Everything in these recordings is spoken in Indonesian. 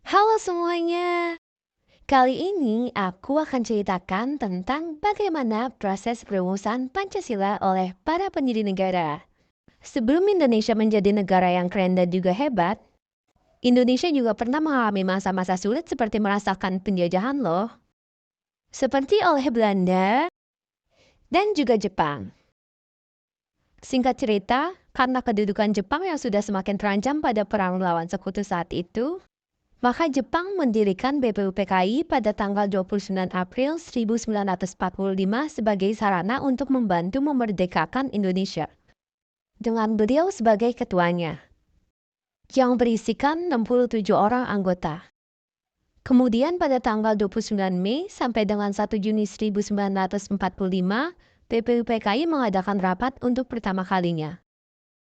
Halo semuanya, kali ini aku akan ceritakan tentang bagaimana proses perumusan Pancasila oleh para pendiri negara. Sebelum Indonesia menjadi negara yang keren dan juga hebat, Indonesia juga pernah mengalami masa-masa sulit seperti merasakan penjajahan loh. Seperti oleh Belanda dan juga Jepang. Singkat cerita, karena kedudukan Jepang yang sudah semakin terancam pada perang melawan sekutu saat itu, maka Jepang mendirikan BPUPKI pada tanggal 29 April 1945 sebagai sarana untuk membantu memerdekakan Indonesia. Dengan beliau sebagai ketuanya, yang berisikan 67 orang anggota. Kemudian pada tanggal 29 Mei sampai dengan 1 Juni 1945, BPUPKI mengadakan rapat untuk pertama kalinya.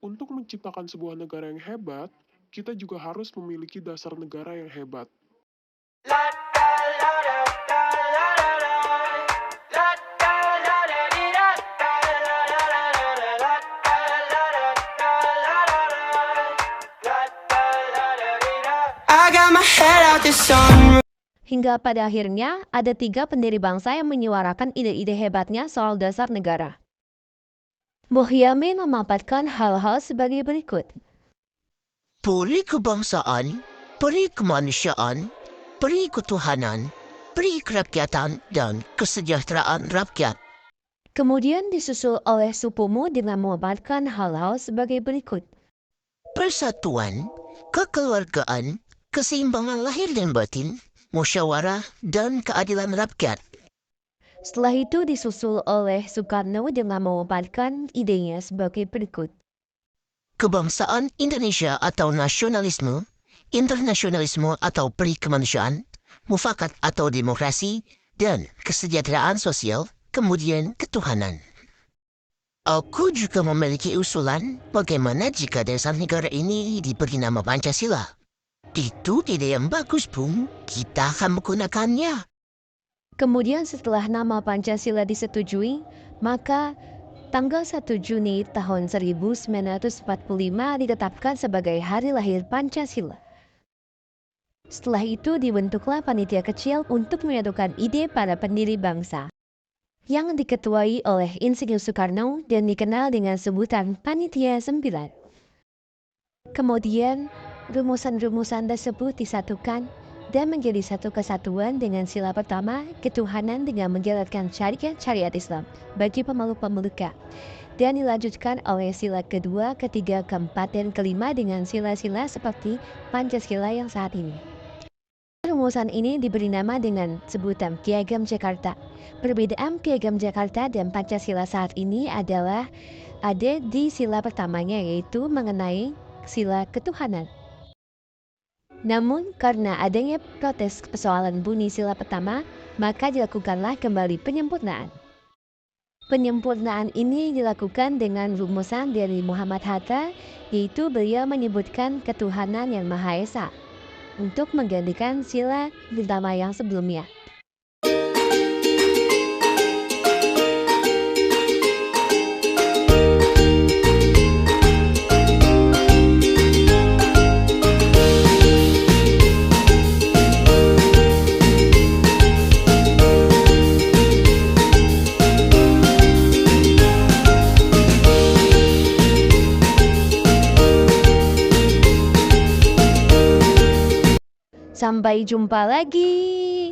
Untuk menciptakan sebuah negara yang hebat, kita juga harus memiliki dasar negara yang hebat. Hingga pada akhirnya, ada 3 pendiri bangsa yang menyuarakan ide-ide hebatnya soal dasar negara. Bohyamin memaparkan hal-hal sebagai berikut. Puri kebangsaan, peri kemanusiaan, peri ketuhanan, peri kerakyatan, dan kesejahteraan rakyat. Kemudian disusul oleh Supomo dengan memaparkan hal-hal sebagai berikut. Persatuan, kekeluargaan, keseimbangan lahir dan batin, musyawarah, dan keadilan rakyat. Setelah itu disusul oleh Soekarno dengan memaparkan idenya sebagai berikut. Kebangsaan Indonesia atau nasionalisme, internasionalisme atau peri kemanusiaan, mufakat atau demokrasi, dan kesejahteraan sosial, kemudian ketuhanan. Aku juga memiliki usulan bagaimana jika dasar negara ini diberi nama Pancasila. Itu ide yang bagus, Bung. Kita akan menggunakannya. Kemudian setelah nama Pancasila disetujui, maka tanggal 1 Juni tahun 1945 ditetapkan sebagai hari lahir Pancasila. Setelah itu dibentuklah panitia kecil untuk menyatukan ide para pendiri bangsa, yang diketuai oleh Insinyur Soekarno dan dikenal dengan sebutan Panitia 9. Kemudian, rumusan-rumusan tersebut disatukan dan menjadi satu kesatuan dengan sila pertama, ketuhanan dengan menjalankan syariat Islam bagi pemeluk-pemeluknya, dan dilanjutkan oleh sila kedua, ketiga, keempat, dan kelima dengan sila-sila seperti Pancasila yang saat ini. Rumusan ini diberi nama dengan sebutan Piagam Jakarta. Perbedaan Piagam Jakarta dan Pancasila saat ini adalah ada di sila pertamanya, yaitu mengenai sila ketuhanan. Namun, karena adanya protes persoalan bunyi sila pertama, maka dilakukanlah kembali penyempurnaan. Penyempurnaan ini dilakukan dengan rumusan dari Muhammad Hatta, yaitu beliau menyebutkan ketuhanan yang Maha Esa untuk menggantikan sila pertama yang sebelumnya. Sampai jumpa lagi.